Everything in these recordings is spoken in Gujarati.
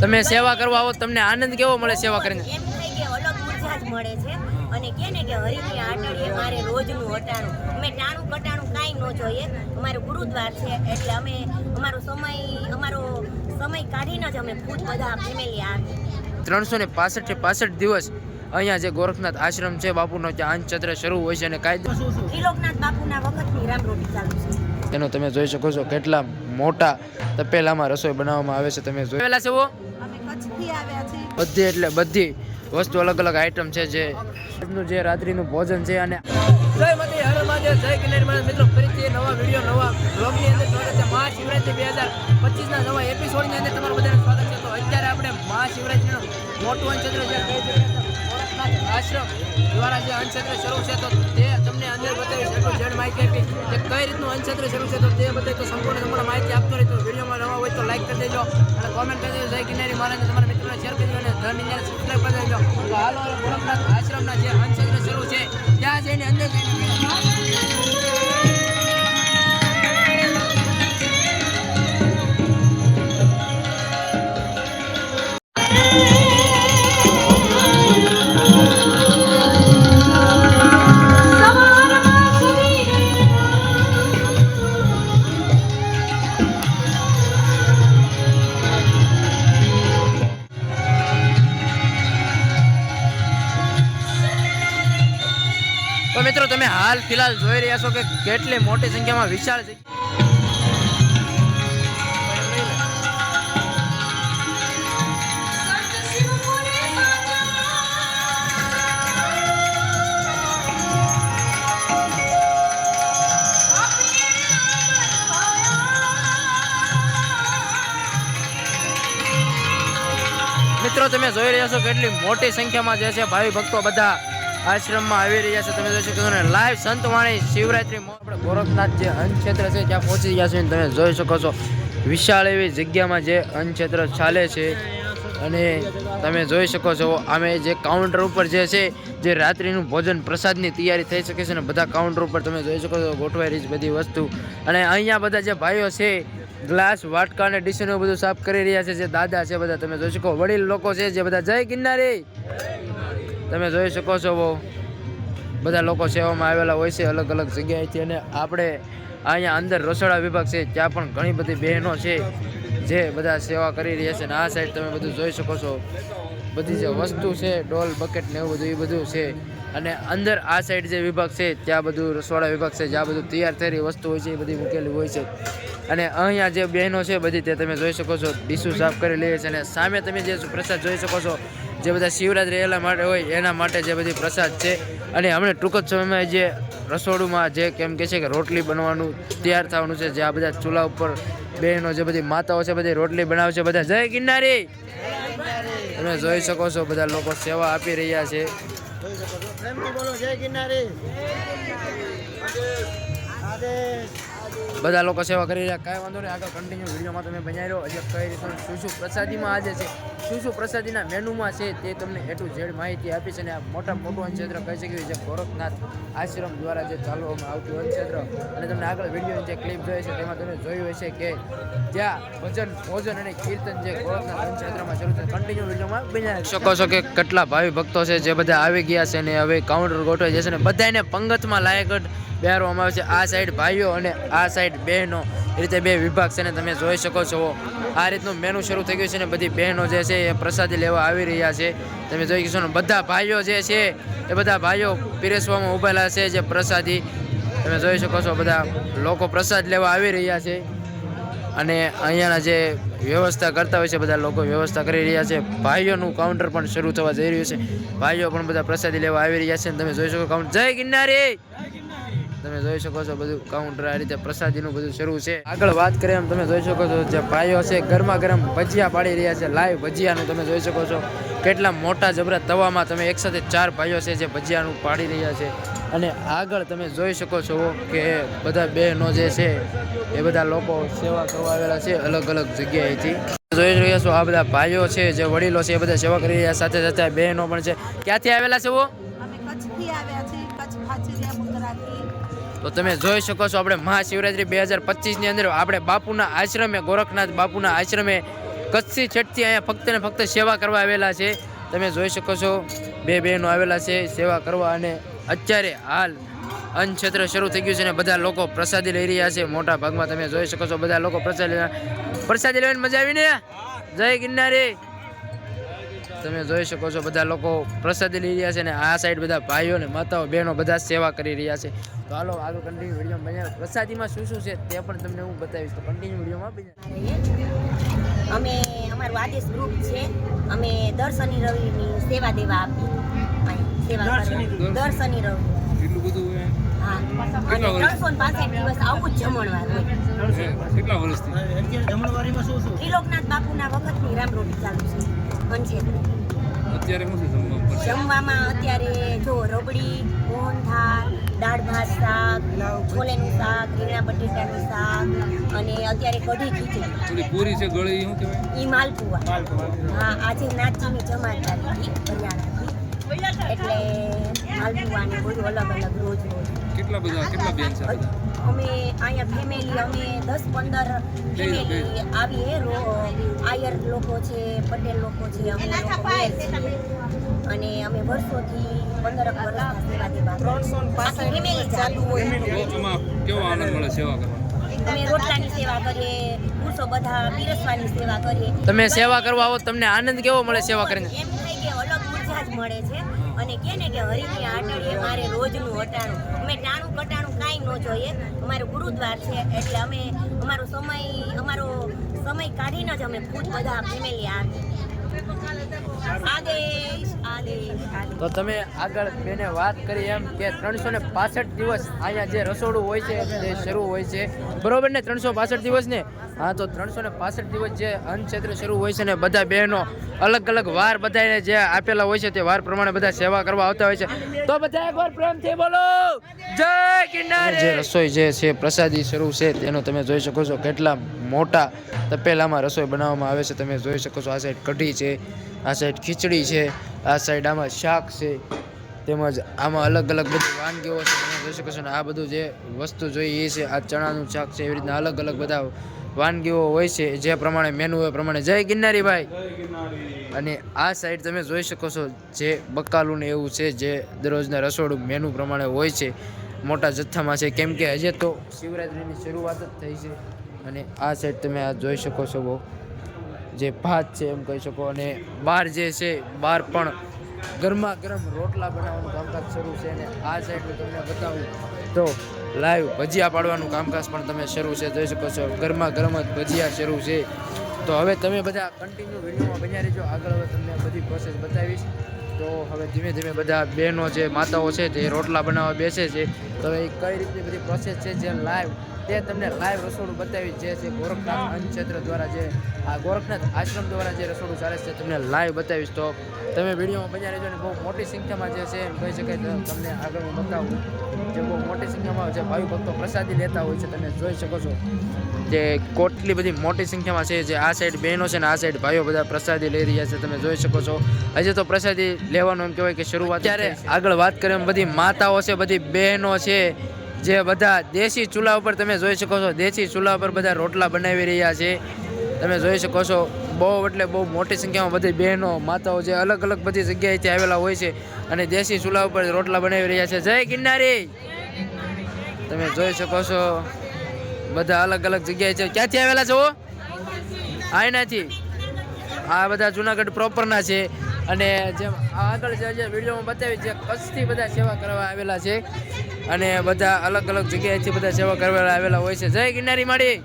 તમે સેવા કરવા આવો તમને આનંદ કેવો મળે સેવા કરીને? એમ થાય કે અલગ ઉર્જા જ મળે છે અને કે ને કે હરિની આટડીએ મારે રોજનું હટાણું અમે ટાણું કટાણું કાંઈ ન જોઈએ. અમારું ગુરુદ્વાર છે એટલે અમે અમારો સમય કાઢીને જ અમે ખુદ બધા ફેમિલી આવી. 365 થી 65 દિવસ અહીંયા જે ગોરખનાથ આશ્રમ છે બાપુનો ત્યાં અંશચંદ્ર શરૂ હોય છે અને કાયદો ત્રિલોકનાથ બાપુના વખતની રામરોટી ચાલુ છે. એનો તમે જોઈ શકો છો કેટલા મોટા તપેલામાં રસોઈ બનાવવામાં આવે છે. તમે જોયેલા છે? અમે કચ્છથી આવ્યા છીએ. બધી એટલે બધી વસ્તુ અલગ અલગ આઈટમ છે જે રાત્રિનું ભોજન છે. અને જય માતા હર મહાદેવ, જય કિનારી મહારાજ. મિત્રો ફરીથી નવા વિડીયો નવા બ્લોગની અંદર સ્વાગત છે. મહાશિવરાત્રી 2025 ના નવા એપિસોડની અંદર તમારું બધાનું સ્વાગત છે. તો અત્યારે આપણે મહાશિવરાત્રીનું મોટું અંશચંદ્ર જે ગોરખનાથ આશ્રમ દ્વારા જે અંશચંદ્ર શરૂ છે તો તે તમને અંદર બતાવીશ. એટલું જેડ માહિતી આપી કે કઈ રીતનું અંશચંદ્ર શરૂ છે તો તે બતાવી તો સંપૂર્ણ માહિતી આપતો રહી. તો વિડીયોમાં નવા હોય તો લાઈક કરી દેજો અને કોમેન્ટ કરી દેજો. જય કિનારી મહારાજ તમારા મિત્રોને શેર કરી દેજો અને ધન ઇન્ડિયાને સબસ્ક્રાઈબ કરી દેજો. તો હાલો ગોરખનાથ આશ્રમના જે અંશચંદ્ર શરૂ છે ત્યાં જઈને અંદર તો મિત્રો તમે હાલ ફિલહાલ જોઈ રહ્યા છો કે કેટલી મોટી સંખ્યામાં વિશાળ છે. મિત્રો તમે જોઈ રહ્યા છો કેટલી મોટી સંખ્યામાં જે છે ભાવિ ભક્તો બધા આશ્રમમાં આવી રહ્યા છે. તમે જોઈ શકો છો લાઈવ સંતવાણી શિવરાત્રી આપણે ગોરખનાથ જે અન્નક્ષેત્ર છે ત્યાં પહોંચી ગયા છે. તમે જોઈ શકો છો વિશાળ એવી જગ્યામાં જે અન્નક્ષેત્ર ચાલે છે અને તમે જોઈ શકો છો આમે જે કાઉન્ટર ઉપર જે છે જે રાત્રિનું ભોજન પ્રસાદની તૈયારી થઈ શકે છે ને બધા કાઉન્ટર ઉપર તમે જોઈ શકો છો ગોઠવાઈ રહી છે બધી વસ્તુ. અને અહીંયા બધા જે ભાઈઓ છે ગ્લાસ વાટકા અને ડીશનું બધું સાફ કરી રહ્યા છે. જે દાદા છે બધા તમે જોઈ શકો વડીલ લોકો છે જે બધા જય કિનારી તમે જોઈ શકો છો બધા લોકો સેવામાં આવેલા હોય છે અલગ અલગ જગ્યાએથી. અને આપણે અહીંયા અંદર રસોડા વિભાગ છે ત્યાં પણ ઘણી બધી બહેનો છે જે બધા સેવા કરી રહ્યા છે. અને આ સાઈડ તમે બધું જોઈ શકો છો બધી જે વસ્તુ છે ડોલ બકેટ ને એવું બધું એ બધું છે. અને અંદર આ સાઈડ જે વિભાગ છે ત્યાં બધું રસોડા વિભાગ છે જ્યાં બધું તૈયાર થયેલી વસ્તુ હોય છે એ બધી મૂકેલી હોય છે. અને અહીંયા જે બહેનો છે બધી તે તમે જોઈ શકો છો ડીશું સાફ કરી લે છે. અને સામે તમે જે પ્રસાદ જોઈ શકો છો જે બધા શિવરાત્રી એલા માટે હોય એના માટે જે બધી પ્રસાદ છે. અને હમણાં ટૂંક જ સમયમાં જે રસોડુંમાં જે કેમ કે છે કે રોટલી બનવાનું તૈયાર થવાનું છે. જે આ બધા ચૂલા ઉપર બહેનો જે બધી માતાઓ છે બધી રોટલી બનાવે છે. બધા જય કિનારી તમે જોઈ શકો છો બધા લોકો સેવા આપી રહ્યા છે. બધા લોકો સેવા કરી રહ્યા. કાંઈ વાંધો નહીં આગળ કન્ટિન્યુ વિડીયોમાં તમે બન્યા રહ્યો. હજી કઈ રીતનું શું પ્રસાદીમાં આજે છે શું પ્રસાદીના મેનુમાં છે તે તમને એટલું જેડ માહિતી આપી છે. અને આ મોટું અન્નક્ષેત્ર કહી શકીએ જે ગોરખનાથ આશ્રમ દ્વારા જે ચાલવામાં આવતું અન્નક્ષેત્ર. અને તમને આગળ વિડીયોની જે ક્લિપ જોઈએ છે તેમાં તમે જોયું હશે કે જ્યાં ભોજન અને કીર્તન જે ગોરખનાથ અન્નક્ષેત્રમાં શરૂ થાય. કન્ટિન્યુ વિડીયોમાં બન્યા શકો છો કે કેટલા ભાવિ ભક્તો છે જે બધા આવી ગયા છે અને હવે કાઉન્ટર ગોઠવાઈ જશે. અને બધાને પંગતમાં લાયક બેહારવામાં આવે છે. આ સાઈડ ભાઈઓ અને આ સાઈડ બહેનો એ રીતે બે વિભાગ છે. ને તમે જોઈ શકો છો આ રીતનું મેનુ શરૂ થઈ ગયું છે. ને બધી બહેનો જે છે એ પ્રસાદી લેવા આવી રહ્યા છે. તમે જોઈ શકો છો બધા ભાઈઓ જે છે એ બધા ભાઈઓ પીરસવામાં ઉભેલા છે જે પ્રસાદી તમે જોઈ શકો છો બધા લોકો પ્રસાદ લેવા આવી રહ્યા છે. અને અહીંયાના જે વ્યવસ્થા કરતા હોય છે બધા લોકો વ્યવસ્થા કરી રહ્યા છે. ભાઈઓનું કાઉન્ટર પણ શરૂ થવા જઈ રહ્યું છે. ભાઈઓ પણ બધા પ્રસાદી લેવા આવી રહ્યા છે. તમે જોઈ શકો કાઉન્ટર જય કિનારી તમે જોઈ શકો છો બધું કાઉન્ટર આ રીતે પ્રસાદીનું બધું શરૂ છે. આગળ વાત કરીએ એમ તમે જોઈ શકો છો જે ભાઈઓ છે ગરમા ગરમ ભજીયા પાડી રહ્યા છે. લાઈવ ભજીયાનું તમે જોઈ શકો છો કેટલા મોટા જબરા તવામાં તમે એકસાથે 4 ભાઈઓ છે જે ભજીયાનું પાડી રહ્યા છે. અને આગળ તમે જોઈ શકો છો કે બધા બહેનો જે છે એ બધા લોકો સેવા કરવા આવેલા છે અલગ અલગ જગ્યાએથી. જોઈ રહ્યા છો આ બધા ભાઈઓ છે જે વડીલો છે એ બધા સેવા કરી રહ્યા સાથે સાથે બહેનો પણ છે. ક્યાંથી આવેલા છે? અમે કચ્છથી આવ્યા છીએ. કચ્છ ફાચરિયા મુદ્રાથી. તો તમે જોઈ શકો છો આપણે મહાશિવરાત્રી 2025 ની અંદર આપણે બાપુના આશ્રમે ગોરખનાથ બાપુના આશ્રમે કચ્છથી છેટથી અહીંયા ફક્ત ને ફક્ત સેવા કરવા આવેલા છે. તમે જોઈ શકો છો 2 બહેનો આવેલા છે સેવા કરવા, અને અત્યારે હાલ અન્ન ક્ષેત્ર શરૂ થઈ ગયું છે અને બધા લોકો પ્રસાદી લઈ રહ્યા છે. મોટા ભાગમાં તમે જોઈ શકો છો બધા લોકો પ્રસાદી લેવાની મજા આવીને. જય ગિરનારી. તમે જોઈ શકો છો બધા લોકો પ્રસાદી લઈ રહ્યા છે અને આ સાઈડ બધા ભાઈઓ ને માતાઓ બહેનો બધા સેવા કરી રહ્યા છે. તો હાલો આગળ કન્ટિન્યુ વિડીયો બનાવ્યો. પ્રસાદીમાં શું શું છે તે પણ તમને હું બતાવીશ. તો કન્ટિન્યુ વિડીયોમાં બન્યા. અમે અમારું આદેશ ગ્રુપ છે. અમે દર શનિ રવિની સેવા દેવા આપી સેવા દર શનિ રવિ. એટલું બધું હોય? હા, અને 365 દિવસ આવું જ જમણવાર હોય. કેટલા વર્ષથી ત્રિલોકનાથ બાપુના વખતની રામરોટી ચાલુ છે. અત્યારે શું છે જમવામાં? અત્યારે જો રબડી, મોહનથાળ, દાળ ભાત શાક, છોલેનું શાક, રીંગણા બટેટાનું શાક, અને અત્યારે કઢી ખીચડી. થોડી પૂરી છે ગળી, શું કહેવાય? ઈ માલપુઆ. હા, આજે નાથજીની જમાત આવી હતી હરિયાણાથી, એટલે માલપુઆ ને બધું અલગ અલગ રોજ કેટલા બેન છે બધા? અમે અહીંયા ફેમિલી અમે 10-15 ફેમિલી આવીએ. આયર લોકો છે, પટેલ લોકો છે, અમે લોકો મેર છીએ, અને અમે વર્ષોથી 15 વર્ષના સેવા દેવા ફેમિલી ચાલુ હોય. એમાં કેવો આનંદ મળે સેવા કરવાનો? અમે રોટલાની સેવા કરીએ, પુરુષો બધા પીરસવાની સેવા કરીએ. તમે સેવા કરવા આવો તમને આનંદ કેવો મળે સેવા કરીને? એમ થાય કે અલગ ઉર્જા જ મળે છે. અને કે ને કે હરિની આટડીએ મારે રોજનું હટાણું. અમે ટાણું કટાણું કાંઈ ન જોઈએ. અમારું ગુરુદ્વાર છે એટલે અમે અમારો સમય કાઢીને જ અમે ખુદ બધા ફેમિલી આદેશ. તો તમે આગળ બેને વાત કરી એમ કે 365 દિવસ અહીંયા જે રસોડું હોય છે તે શરૂ હોય છે, બરોબર ને? 365 દિવસ ને. હા, તો 365 દિવસ જે અન્ન ક્ષેત્ર શરૂ હોય છે ને બધા બહેનો અલગ અલગ વાર બધાને જે આપેલા હોય છે તે વાર પ્રમાણે બધા સેવા કરવા આવતા હોય છે. તો બધા એકવાર પ્રેમથી બોલો જય ગિરનારી. જે રસોઈ જે છે પ્રસાદી શરૂ છે તેનો તમે જોઈ શકો છો કેટલા મોટા તપેલામાં રસોઈ બનાવવામાં આવે છે. તમે જોઈ શકો છો આ સાઈડ કઢી છે, આ સાઈડ ખીચડી છે, આ સાઈડ આમાં શાક છે, તેમજ આમાં અલગ અલગ બધી વાનગીઓ છે. તમે જોઈ શકો છો ને આ બધું જે વસ્તુ જોઈએ એ છે. આ ચણાનું શાક છે, એવી રીતના અલગ અલગ બધા વાનગીઓ હોય છે જે પ્રમાણે મેનુ હોય પ્રમાણે. જય ગિરનારી ભાઈ. અને આ સાઈડ તમે જોઈ શકો છો જે બકાલું ને એવું છે જે દરરોજના રસોડું મેનુ પ્રમાણે હોય છે, મોટા જથ્થામાં છે, કેમ કે હજે તો શિવરાત્રિની શરૂઆત જ થઈ છે. અને આ સાઈડ તમે આ જોઈ શકો છો જે ભાત છે એમ કહી શકો. અને બહાર જે છે બહાર પણ ગરમા ગરમ રોટલા બનાવવાનું કામકાજ શરૂ છે. અને આ સાઈડ તમને બતાવું તો લાઈવ ભજીયા પાડવાનું કામકાજ પણ તમે શરૂ છે, જોઈ શકો છો. ગરમા ગરમ જ ભજીયા શરૂ છે. તો હવે તમે બધા કન્ટિન્યુ વિડીયોમાં બન્યા રહેજો. આગળ હવે તમને બધી પ્રોસેસ બતાવીશ. તો હવે ધીમે ધીમે બધા બહેનો જે માતાઓ છે તે રોટલા બનાવવા બેસે છે. તો હવે કઈ રીતની બધી પ્રોસેસ છે જે લાઈવ તે તમને લાઈવ રસોડું બતાવી જે છે ગોરખનાથ અન્ન ક્ષેત્ર દ્વારા જે આ ગોરખનાથ આશ્રમ દ્વારા જે રસોડું ચાલે છે તમને લાઈવ બતાવીશ. તો તમે વિડીયોમાં બન્યા રહેજો. અને બહુ મોટી સંખ્યામાં જે છે એમ કહી શકાય તમને આગળ હું બતાવું જે બહુ મોટી સંખ્યામાં જે ભાવિ ભક્તો પ્રસાદી લેતા હોય છે. તમે જોઈ શકો છો જે કેટલી બધી મોટી સંખ્યામાં છે. જે આ સાઈડ બહેનો છે ને આ સાઈડ ભાઈઓ બધા પ્રસાદી લઈ રહ્યા છે. તમે જોઈ શકો છો હજી તો પ્રસાદી લેવાનું એમ કહેવાય કે શરૂઆત. ત્યારે આગળ વાત કરીએ એમ બધી માતાઓ છે, બધી બહેનો છે જે બધા દેશી ચૂલા ઉપર તમે જોઈ શકો છો દેશી ચૂલા ઉપર બધા રોટલા બનાવી રહ્યા છે. તમે જોઈ શકો છો બહુ એટલે બહુ મોટી સંખ્યામાં બધી બહેનો માતાઓ જે અલગ અલગ બધી જગ્યાએથી આવેલા હોય છે અને દેશી ચૂલા ઉપર રોટલા બનાવી રહ્યા છે. જય ગિરનારી. તમે જોઈ શકો છો બધા અલગ અલગ જગ્યાએ છે. ક્યાંથી આવેલા છો? અહીંયાથી. આ બધા જુનાગઢ પ્રોપરના છે. અને જેમ આગળ જે વિડીયોમાં બતાવી જે કચ્છથી બધા સેવા કરવા આવેલા છે અને બધા અલગ અલગ જગ્યાએથી બધા સેવા કરવા આવેલા હોય છે. જય ગિરનારી માડી.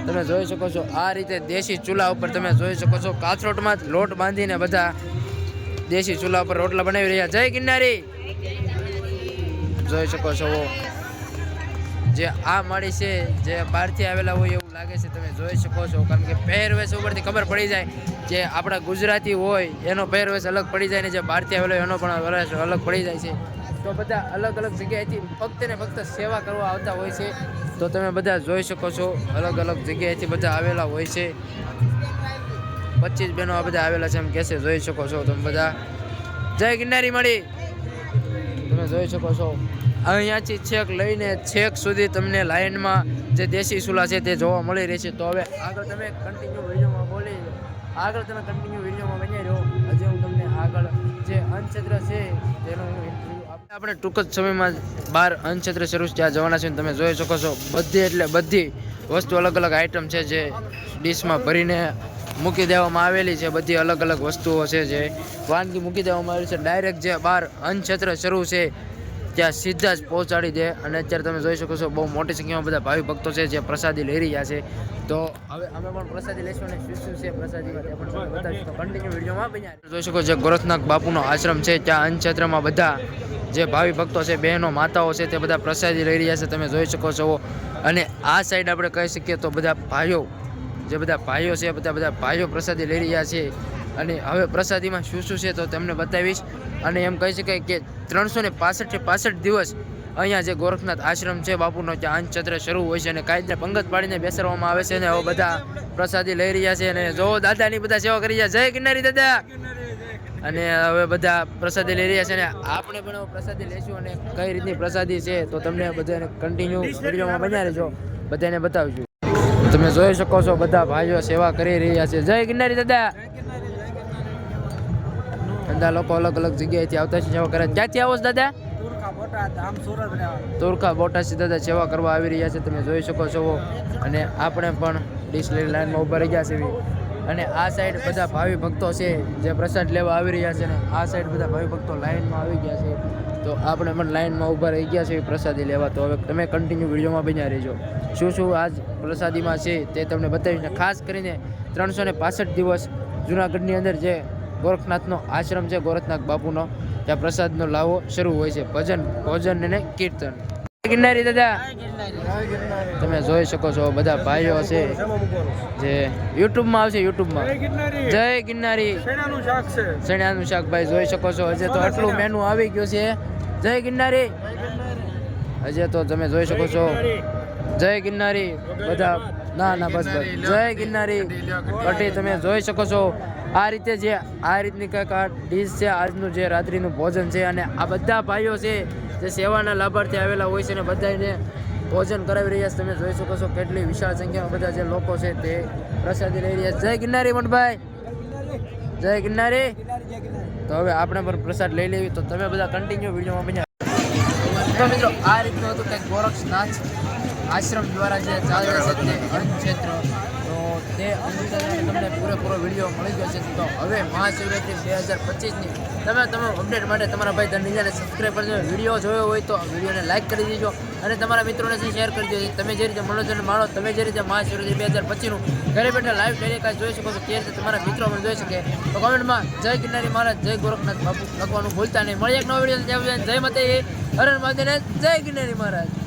તમે જોઈ શકો છો આ રીતે દેશી ચૂલા ઉપર તમે જોઈ શકો છો કાથરોટમાં લોટ બાંધીને બધા દેશી ચૂલા ઉપર રોટલા બનાવી રહ્યા. જય ગિરનારી. જોઈ શકો છો જે આ માળી છે જે બહારથી આવેલા હોય એવું લાગે છે. તમે જોઈ શકો છો કારણ કે પહેરવેશ ઉપરથી ખબર પડી જાય જે આપણા ગુજરાતી હોય એનો પહેરવેશ અલગ પડી જાય ને જે બહારથી આવેલો એનો પણ અલગ પડી જાય છે. તો બધા અલગ અલગ જગ્યાએથી ફક્ત ને ફક્ત સેવા કરવા આવતા હોય છે. તો તમે બધા જોઈ શકો છો અલગ અલગ જગ્યાએથી બધા આવેલા હોય છે. 25 બહેનો આ બધા આવેલા છે એમ કહેશે. જોઈ શકો છો તમે બધા. જય ગિરનારી મળી. તમે જોઈ શકો છો અહીંયાથી છેક લઈને છેક સુધી તમને લાઈનમાં જે દેશી ચૂલા છે તે જોવા મળી રહેશે. તો હવે આગળ તમે કન્ટિન્યુ વિડીયોમાં વિડીયોમાં બની રહ્યો. હજી હું તમને આગળ જે અન્નક્ષેત્ર છે તેનો હું ઇન્ટરવ્યૂ આપણે ટૂંક જ સમયમાં બહાર અન્નક્ષેત્ર શરૂ ત્યાં જવાના છે. તમે જોઈ શકો છો બધી વસ્તુ અલગ અલગ આઈટમ છે જે ડીશમાં ભરીને મૂકી દેવામાં આવેલી છે. બધી અલગ અલગ વસ્તુઓ છે જે વાનગી મૂકી દેવામાં આવેલી છે. ડાયરેક્ટ જે બહાર અન્નક્ષેત્ર શરૂ છે ત્યાં સીધા જ પહોંચાડી દે. અને અત્યારે તમે જોઈ શકો છો બહુ મોટી સંખ્યામાં બધા ભાવિ ભક્તો છે જે પ્રસાદી લઈ રહ્યા છે. તો હવે અમે પણ પ્રસાદી લઈશું અને શું છે પ્રસાદીમાં તે પણ તમને બતાવીશું. તો કન્ટિન્યુ વિડીયોમાં બન્યા જોઈ શકો જે ગોરખનાથ બાપુનો આશ્રમ છે ત્યાં અન્નક્ષેત્રમાં બધા જે ભાવિ ભક્તો છે, બહેનો, માતાઓ છે તે બધા પ્રસાદી લઈ રહ્યા છે. તમે જોઈ શકો છો. અને આ સાઈડ આપણે કહી શકીએ તો બધા ભાઈઓ છે બધા ભાઈઓ પ્રસાદી લઈ રહ્યા છે. અને હવે પ્રસાદીમાં શું છે તો તમને બતાવીશ. અને એમ કહી શકાય કે 365 દિવસ અહીંયા જે ગોરખનાથ આશ્રમ છે બાપુનો ત્યાં અન્નક્ષેત્ર શરૂ હોય છે અને કાયદે પંગત પાડીને બેસાડવામાં આવે છે. અને હવે બધા પ્રસાદી લઈ રહ્યા છે અને જો દાદાની બધા સેવા કરી રહ્યા. જય ગિરનારી દાદા. અને હવે બધા પ્રસાદી લઈ રહ્યા છે અને આપણે પણ હવે પ્રસાદી લઈશું અને કઈ રીતની પ્રસાદી છે તો તમને બધાને કન્ટિન્યુ વિડીયોમાં બન્યા રહેજો, બધાને બતાવજો. તમે જોઈ શકો છો બધા ભાઈઓ સેવા કરી રહ્યા છે. જય ગિરનારી દાદા. બધા લોકો અલગ અલગ જગ્યાએથી આવતા છે સેવા કરે. ક્યાંથી આવો છો દાદા? તુરખા બોટાદથી દાદા સેવા કરવા આવી રહ્યા છે. તમે જોઈ શકો છો. અને આપણે પણ ડીશ લઈ લાઈનમાં ઊભા રહી ગયા છે. અને આ સાઈડ બધા ભાવિ ભક્તો છે જે પ્રસાદ લેવા આવી રહ્યા છે. અને આ સાઈડ બધા ભાવિ ભક્તો લાઈનમાં આવી ગયા છે. તો આપણે પણ લાઈનમાં ઊભા રહી ગયા છે પ્રસાદી લેવા. તો હવે તમે કન્ટિન્યુ વિડીયોમાં બન્યા રહેજો. શું આજ પ્રસાદીમાં છે તે તમને બતાવીશ. ને ખાસ કરીને 365 દિવસ જૂનાગઢની અંદર જે ગોરખનાથનો આશ્રમ છે ગોરખનાથ બાપુનો ત્યાં પ્રસાદનો લાવો શરૂ હોય છે. ભોજન અને કીર્તન. ગિરનારી દાદા તમે જોઈ શકો છો બધા ભાઈઓ છે જે યુટ્યુબમાં આવશે. યુટ્યુબમાં જય ગિરનારી ચણાનું શાક ભાઈ જોઈ શકો છો. હજે તો આટલું મેનુ આવી ગયું છે. જય ગિરનારી. હજે તો તમે જોઈ શકો છો. જય ગિરનારી બધા ના બસ જય ગિરનારી કઢી તમે જોઈ શકો છો. આ રીતની કંઈક આ ડીશ છે આજનું જે રાત્રિનું ભોજન છે. અને આ બધા ભાઈઓ છે જે સેવાના લાભાર્થી આવેલા હોય છે અને બધાને ભોજન કરાવી રહ્યા છે. તમે જોઈ શકો છો કેટલી વિશાળ સંખ્યામાં બધા જે લોકો છે તે પ્રસાદી લઈ રહ્યા છે. જય ગિરનારી મનભાઈ. જય ગિરનારી. તો હવે આપણે પણ પ્રસાદ લઈ લેવી. તો તમે બધા કન્ટિન્યુ વિડીયોમાં બન્યા. તો મિત્રો આ રીતનું હતું કંઈક ગોરખનાથ આશ્રમ દ્વારા જે ચાલે છે તે અન્નક્ષેત્ર. તો તે અન્નક્ષેત્રનો તમને પૂરેપૂરો વિડીયો મળી ગયો છે. તો હવે મહાશિવરાત્રિ 2025ની તમે અપડેટ માટે તમારા ભાઈ ધનંજયને સબસ્ક્રાઈબ કરજો. વિડીયો જોયો હોય તો વિડીયોને લાઇક કરી દેજો અને તમારા મિત્રોને શેર કરી દેજો. તમે જે રીતે મનોરંજન માણો, તમે જે રીતે મહાશિવરાત્રિ 2025નું ઘરે બેઠા લાઈવ ટેલિકાસ્ટ જોઈ શકો છો તે રીતે તમારા મિત્રો પણ જોઈ શકે. તો કોમેન્ટમાં જય ગિરનારી મહારાજ, જય ગોરખનાથ બાપુ લખવાનું ભૂલતા નહીં. મળીએ એક નવો વિડીયો. જય માતાજી, હર હર મહાદેવ, જય ગિરનારી મહારાજ.